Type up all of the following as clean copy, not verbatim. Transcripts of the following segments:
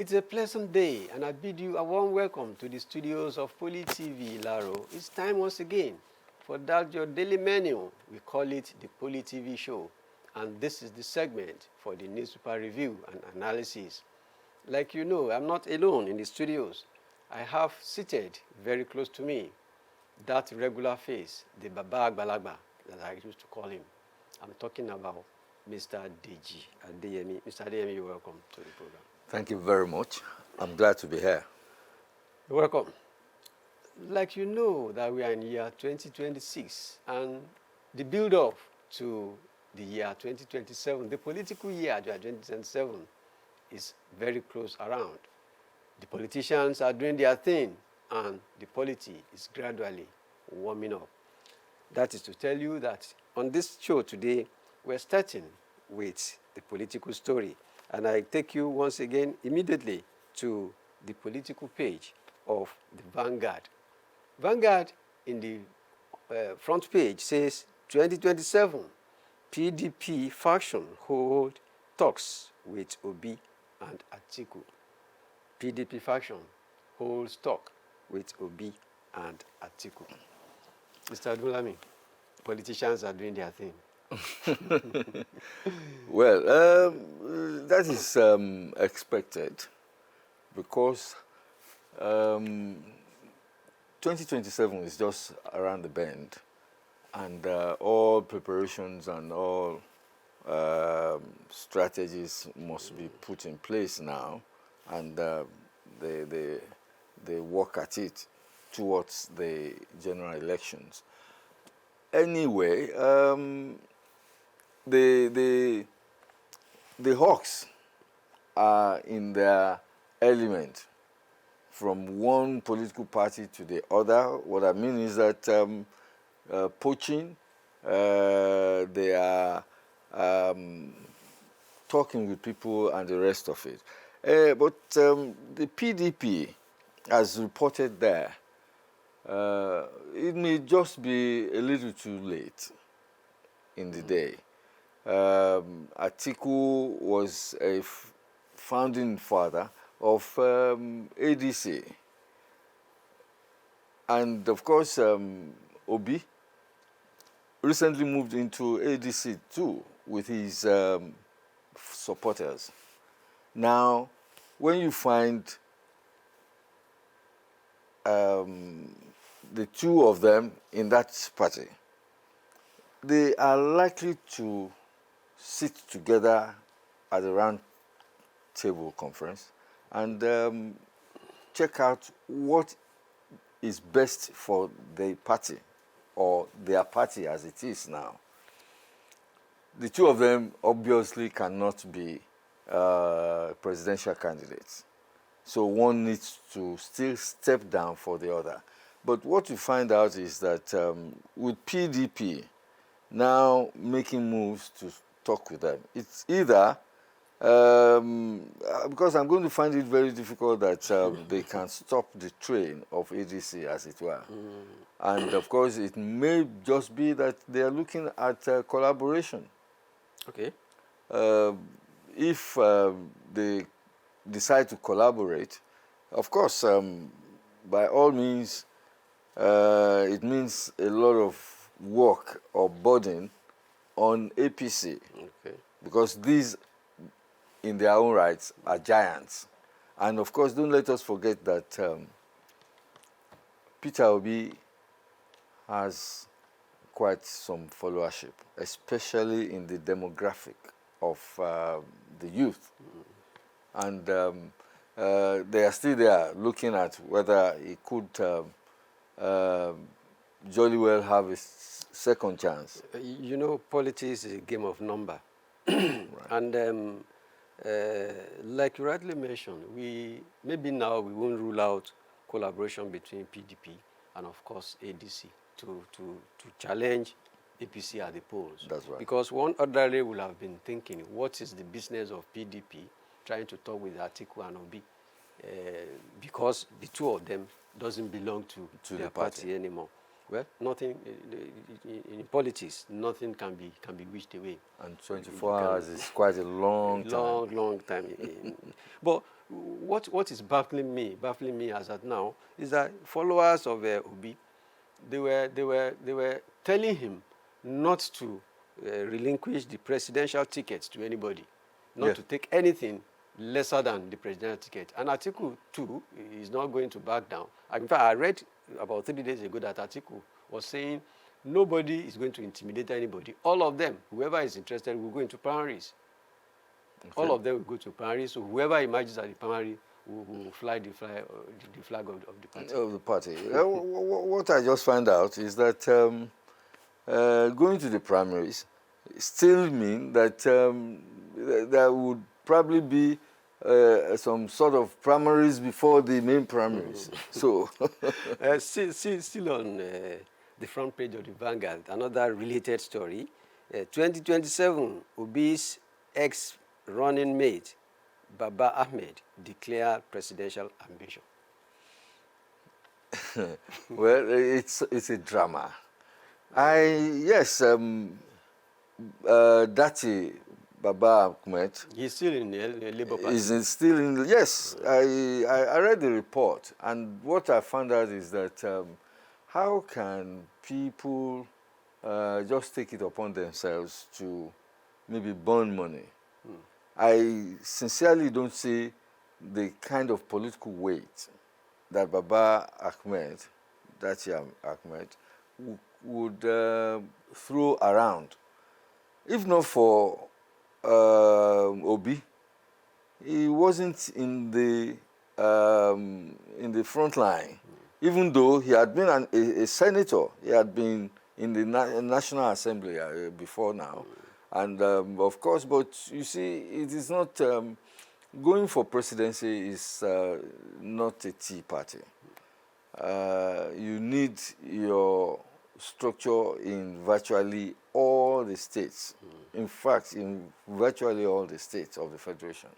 It's a pleasant day, and I bid you a warm welcome to the studios of Poly TV, Laro. It's time once again for that your daily menu. We call it the Poly TV show, and this is the segment for the newspaper review and analysis. Like you know, I'm not alone in the studios. I have seated very close to me that regular face, the Baba Agbalagba, that I used to call him. I'm talking about Mr. Deji Adeyemi. Mr. Adeyemi, you're welcome to the program. Thank you very much. I'm glad to be here. You're welcome. Like you know that we are in year 2026, and the build-up to the year 2027, the political year 2027, is very close around. The politicians are doing their thing, and the polity is gradually warming up. That is to tell you that on this show today, we're starting with the political story. And I take you once again immediately to the political page of the Vanguard. Vanguard in the front page says 2027 PDP faction hold talks with Obi and Atiku. PDP faction holds talk with Obi and Atiku. Mr. Adulami, politicians are doing their thing. Well, that is expected because 2027 is just around the bend, and all preparations and all strategies must be put in place now, and they work at it towards the general elections. Anyway, the hawks are in their element from one political party to the other. What I mean is that poaching, they are talking with people and the rest of it. But the PDP, as reported there, it may just be a little too late in the day. Atiku was a founding father of ADC. And of course, Obi recently moved into ADC too with his supporters. Now, when you find the two of them in that party, they are likely to sit together at a round table conference and check out what is best for the party, or their party as it is now. The two of them obviously cannot be presidential candidates. So one needs to still step down for the other. But what you find out is that with PDP now making moves to talk with them, it's either, because I'm going to find it very difficult that they can stop the train of ADC, as it were. And of course, it may just be that they are looking at collaboration. Okay. If they decide to collaborate, of course, by all means, it means a lot of work or burden on APC. Okay. Because these, in their own rights, are giants. And of course, don't let us forget that Peter Obi has quite some followership, especially in the demographic of the youth. And they are still there looking at whether he could jolly well have a second chance. You know, politics is a game of number. Right. And like you rightly mentioned, maybe now we won't rule out collaboration between PDP and, of course, ADC to challenge APC at the polls. That's right. Because one ordinary will have been thinking, what is the business of PDP trying to talk with Atiku and Obi? Because the two of them doesn't belong to their the party anymore. Well, nothing in politics, nothing can be wished away. And 24 hours is quite a long time. Long time. But what is baffling me as at now, is that followers of Obi, they were telling him not to relinquish the presidential ticket to anybody, not Yeah. to take anything lesser than the presidential ticket. And Atiku too is not going to back down. In fact, I read about 3 days ago that Atiku was saying nobody is going to intimidate anybody. All of them, whoever is interested, will go into primaries. Okay. All of them will go to primaries. So whoever emerges at the primary will fly the flag of the party. Of the party. What I just found out is that going to the primaries still mean that there would probably be some sort of primaries before the main primaries. So, Still on the front page of the Vanguard, another related story. 2027, Obi's ex-running mate, Baba Ahmed, declared presidential ambition. well, it's a drama. Dati Baba Ahmed He's still in the Labour Party. is still in. Yes, I read the report, and what I found out is that how can people just take it upon themselves to maybe burn money? I sincerely don't see the kind of political weight that Baba Ahmed, Dati Ahmed, would throw around. If not for Obi, he wasn't in the front line. Even though he had been a senator, he had been in the National Assembly before now. And of course, but you see, it is not, going for presidency is not a tea party. You need your structure in virtually all the states. In fact, in virtually all the states of the Federation.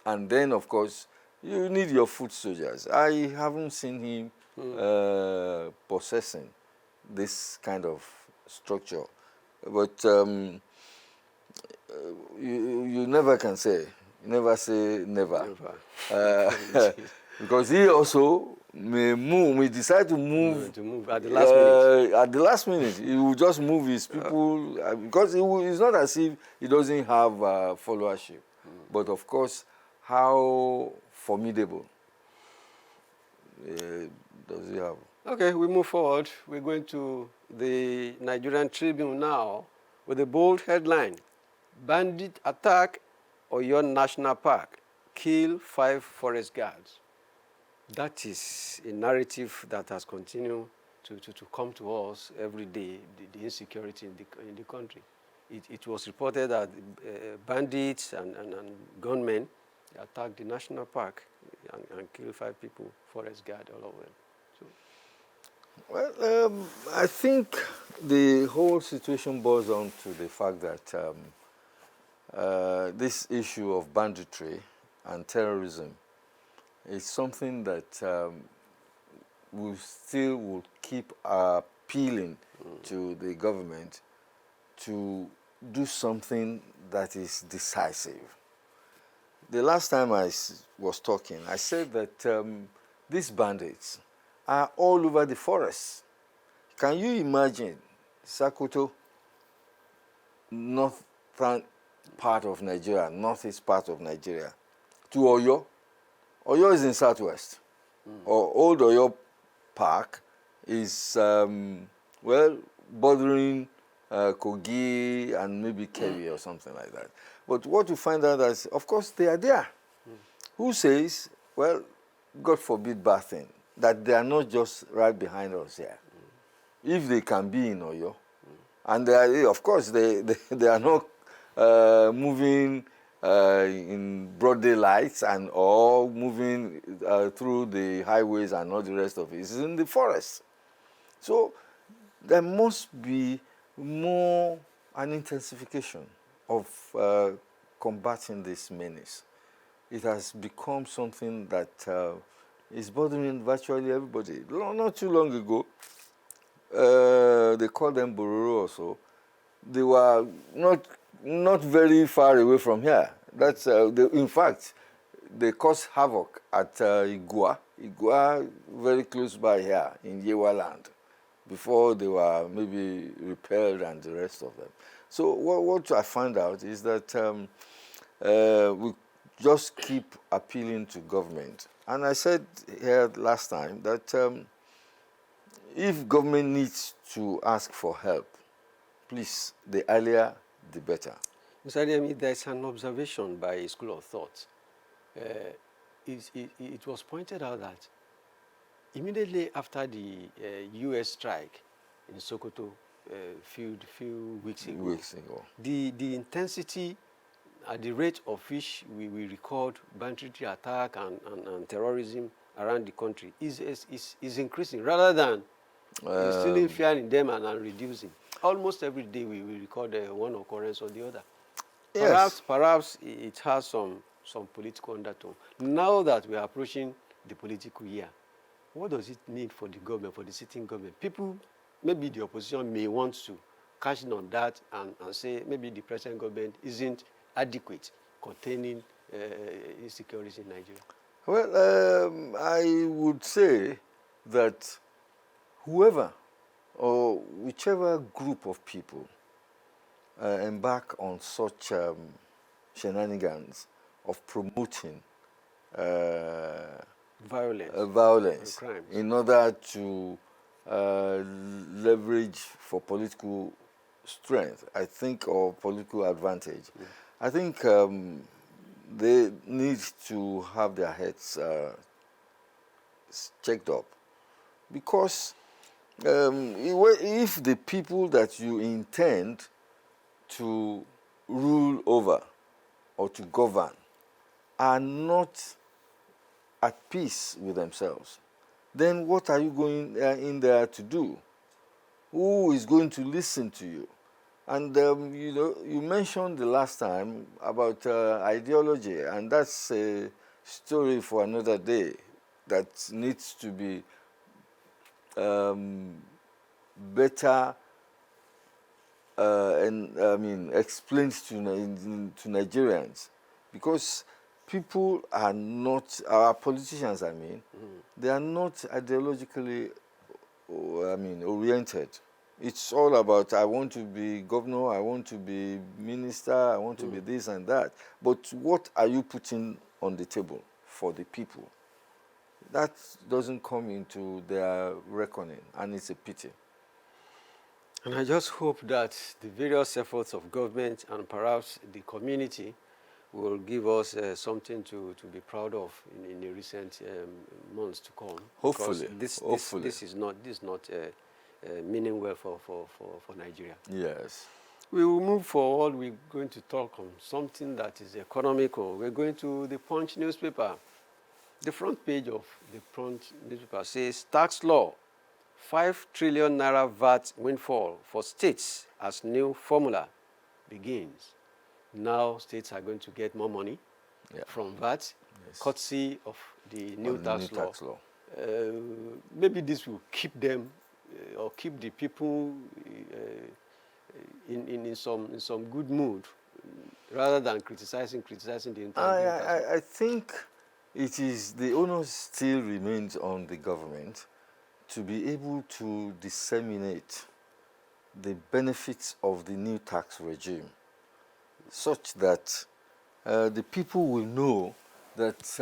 And then, of course, you need your foot soldiers. I haven't seen him possessing this kind of structure. But you never can say. Never say never. Because he also may decide to move at the last minute. At the last minute, he will just move his people because it's not as if he doesn't have followership. But of course, how formidable does he have? Okay, we move forward. We're going to the Nigerian Tribune now with a bold headline: Bandit attack Oyo National Park, kill 5 forest guards. That is a narrative that has continued to come to us every day, the insecurity in the country. It was reported that bandits and gunmen attacked the national park and killed 5 people, forest guard, all of them. So, well, I think the whole situation boils down to the fact that this issue of banditry and terrorism is something that we still will keep appealing to the government to do something that is decisive. The last time I was talking, I said that these bandits are all over the forest. Can you imagine Sokoto, northern part of Nigeria, northeast part of Nigeria, to Oyo? Oyo is in southwest. Or Old Oyo Park is, well, bordering Kogi and maybe Kebbi or something like that. But what you find out is, of course, they are there. Who says, well, God forbid bad thing, that they are not just right behind us here. If they can be in Oyo, and they are, of course, they are not moving in broad daylight and or moving through the highways and all the rest of it. It's in the forest. So there must be more an intensification of combating this menace. It has become something that is bothering virtually everybody. Not too long ago, they called them Bororo or so. They were not very far away from here. That's in fact, they caused havoc at Igua, very close by here in Yewa land, before they were maybe repelled and the rest of them. So what I found out is that we just keep appealing to government. And I said here last time that if government needs to ask for help, please, the earlier, the better. Mr. Adeyemi, there's an observation by a school of thought. It was pointed out that immediately after the U.S. strike in Sokoto few weeks ago, the intensity at the rate of which we record banditry attack and terrorism around the country is increasing rather than instilling fear in them and reducing. Almost every day we record one occurrence or the other. Yes. Perhaps it has some political undertone. Now that we are approaching the political year, what does it mean for the government, for the sitting government? People, maybe the opposition may want to cash in on that and say maybe the present government isn't adequate containing insecurity in Nigeria. Well, I would say that whoever or whichever group of people embark on such shenanigans of promoting violence in order to leverage for political strength, I think, or political advantage. Yeah. I think they need to have their heads checked up, because if the people that you intend to rule over or to govern are not at peace with themselves, then what are you going in there to do? Who is going to listen to you? And you know, you mentioned the last time about ideology, and that's a story for another day that needs to be better explained to Nigerians, because people are not, our politicians, they are not ideologically, oriented. It's all about, I want to be governor, I want to be minister, I want to be this and that. But what are you putting on the table for the people? That doesn't come into their reckoning, and it's a pity. And I just hope that the various efforts of government and perhaps the community will give us something to be proud of in the recent months to come. Hopefully. This is not meaning well for Nigeria. Yes. We will move forward. We're going to talk on something that is economical. We're going to the Punch newspaper. The front page of the Punch newspaper says, tax law, 5 trillion naira VAT windfall for states as new formula begins. Now states are going to get more money from VAT, courtesy of the new tax law. Maybe this will keep them or keep the people in some good mood, rather than criticizing the entire. I think it is, the onus still remains on the government to be able to disseminate the benefits of the new tax regime, such that the people will know that,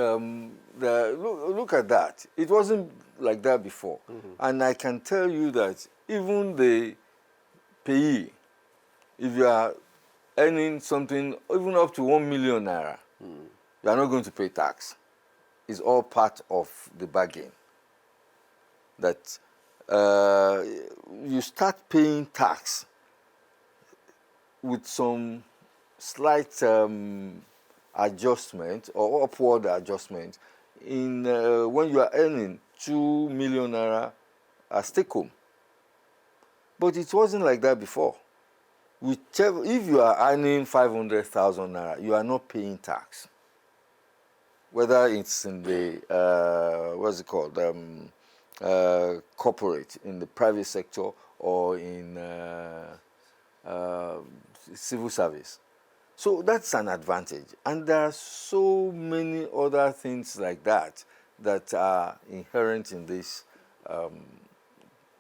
look at that. It wasn't like that before. And I can tell you that even the payee, if you are earning something, even up to 1 million naira, you are not going to pay tax. It's all part of the bargain. That you start paying tax with some slight adjustment or upward adjustment in when you are earning 2 million naira as take home. But it wasn't like that before. If you are earning 500,000 naira, you are not paying tax. Whether it's in the what's it called, corporate, in the private sector, or in civil service. So that's an advantage. And there are so many other things like that that are inherent in this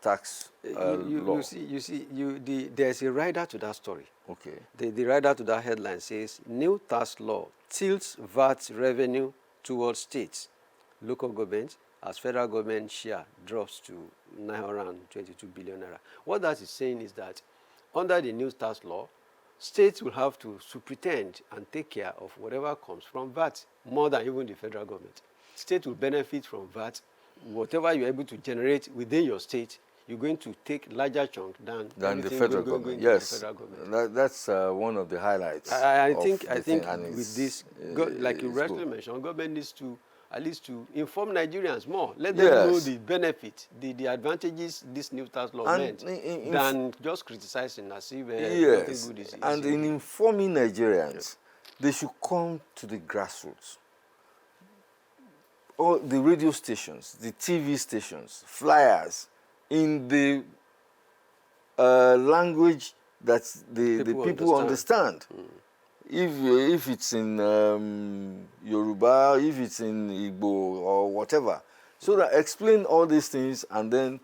tax law. There's a rider to that story. Okay. The rider to that headline says, new tax law tilts VAT revenue towards states, local government, as federal government share drops to 922 billion naira. What that is saying is that under the new tax law, states will have to pretend and take care of whatever comes from VAT more than even the federal government. State will benefit from VAT. Whatever you're able to generate within your state, you're going to take larger chunk than the federal government. Yes, the federal government. That's one of the highlights. I think and with this, like you rightly mentioned, government needs to at least to inform Nigerians more. Let them know the benefit, the advantages this new tax law meant, than just criticizing as if nothing good is. And in informing Nigerians, they should come to the grassroots. All the radio stations, the TV stations, flyers, in the language that the people understand. If it's in Yoruba, if it's in Igbo or whatever, so that explain all these things, and then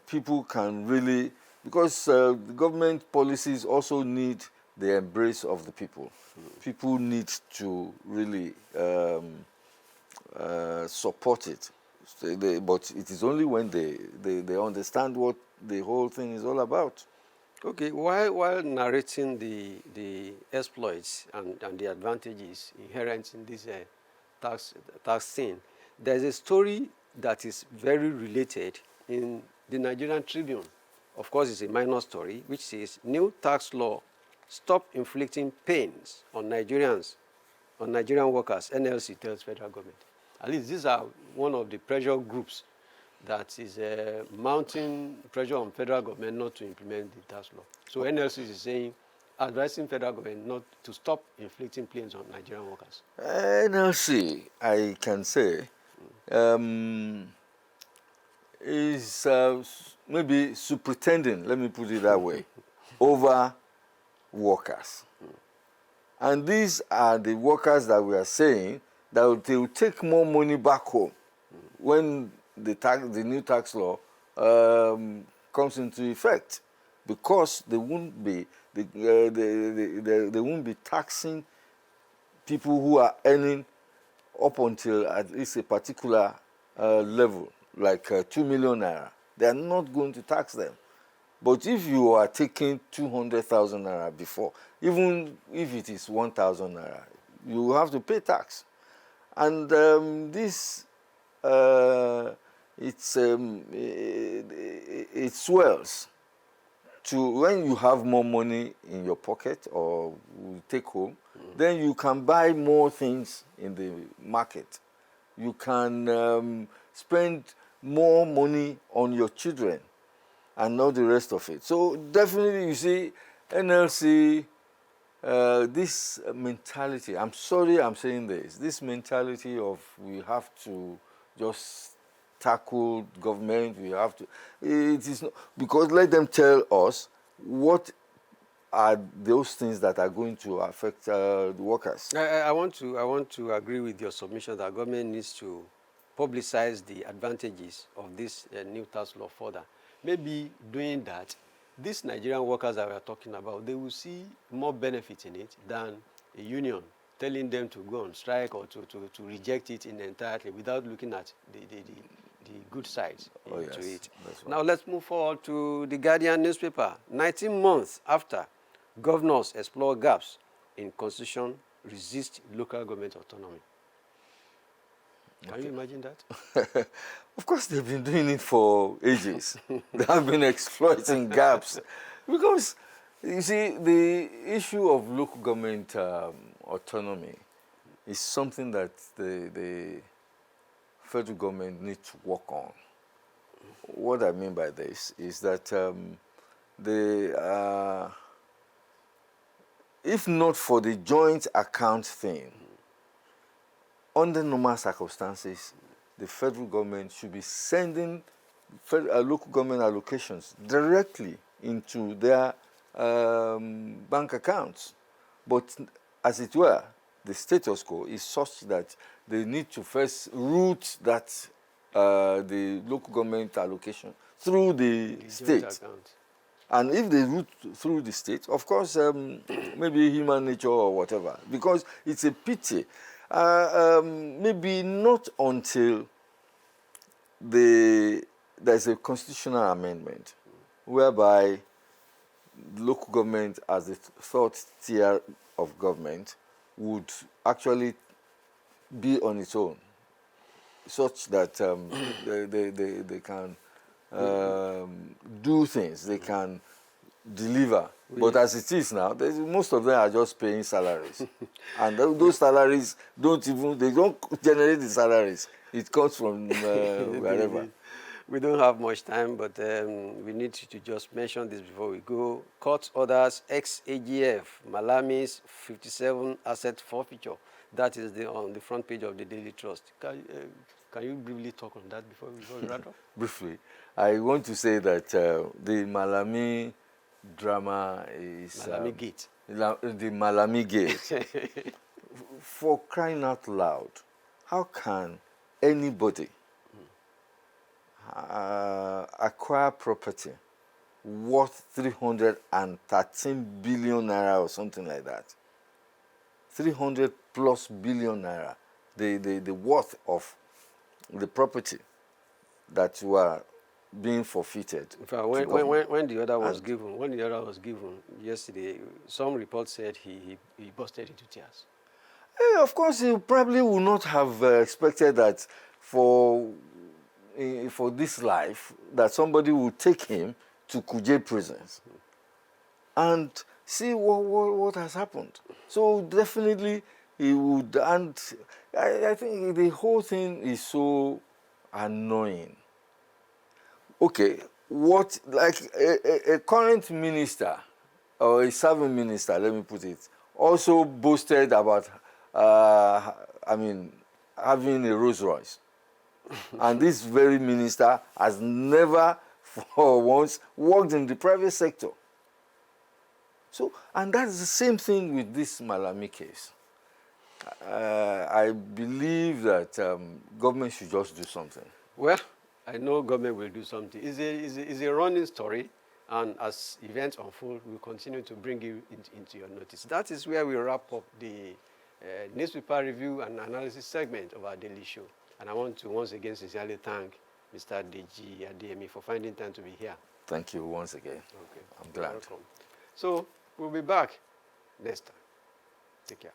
people can really, because the government policies also need the embrace of the people. People need to really support it. But it is only when they understand what the whole thing is all about. Okay, while narrating the exploits and the advantages inherent in this tax scene, there's a story that is very related in the Nigerian Tribune. Of course, it's a minor story, which says, new tax law stop inflicting pains on Nigerian workers, NLC tells federal government. At least these are one of the pressure groups that is mounting pressure on federal government not to implement the tax law. So NLC is saying, advising federal government not to stop inflicting pains on Nigerian workers. NLC, I can say, is maybe pretending, let me put it that way, over workers. And these are the workers that we are saying that they will take more money back home when the new tax law comes into effect, because they won't be they won't be taxing people who are earning up until at least a particular level, like 2 million naira. They are not going to tax them. But if you are taking 200,000 naira before, even if it is 1,000 naira, you have to pay tax. And this it swells to when you have more money in your pocket or you take home, then you can buy more things in the market. You can spend more money on your children and not the rest of it. So definitely, you see, NLC, this mentality, I'm sorry I'm saying this mentality of we have to just tackle government, we have to, it is not, because let them tell us what are those things that are going to affect the workers. I want to agree with your submission that government needs to publicize the advantages of this new tax law further. Maybe doing that, these Nigerian workers that we are talking about, they will see more benefit in it than a union telling them to go on strike or to reject it in entirety without looking at the good sides into it. Now let's move forward to the Guardian newspaper. 19 months after, governors explore gaps in constitution, resist local government autonomy. Can you imagine that? Of course, they've been doing it for ages. They have been exploiting gaps. Because, you see, the issue of local government autonomy is something that the federal government needs to work on. What I mean by this is that if not for the joint account thing, under normal circumstances, the federal government should be sending local government allocations directly into their bank accounts. But as it were, the status quo is such that they need to first route that the local government allocation through the joint state. account. And if they route through the state, of course, maybe human nature or whatever, because it's a pity. Maybe not until there's a constitutional amendment whereby local government as the third tier of government would actually be on its own, such that they can do things, they can deliver. But as it is now, most of them are just paying salaries. And those salaries they don't generate the salaries. It comes from wherever. We don't have much time, but we need to just mention this before we go. Court orders ex-AGF Malami's 57 asset forfeiture. That is on the front page of the Daily Trust. Can you briefly talk on that before we wrap up? Briefly, I want to say that the Malami drama is... Malami Gate. The Malami Gate. For crying out loud, how can anybody acquire property worth 313 billion naira or something like that? 300 plus billion naira, the worth of the property that were being forfeited. In fact, when the order was given, yesterday, some reports said he busted into tears. Of course, he probably would not have expected that for this life that somebody would take him to Kuje prisons and see what has happened. So definitely he would, and I think the whole thing is so annoying. Okay, like a current minister or a serving minister, let me put it, also boasted about, having a Rolls Royce. And this very minister has never for once worked in the private sector. So, and that's the same thing with this Malami case. I believe that government should just do something. Well, I know government will do something. It's a running story, and as events unfold, we'll continue to bring you into your notice. That is where we wrap up the newspaper review and analysis segment of our daily show. And I want to once again sincerely thank Mr. Deji Adeyemi for finding time to be here. Thank you once again. Okay. I'm glad. Welcome. So we'll be back next time. Take care.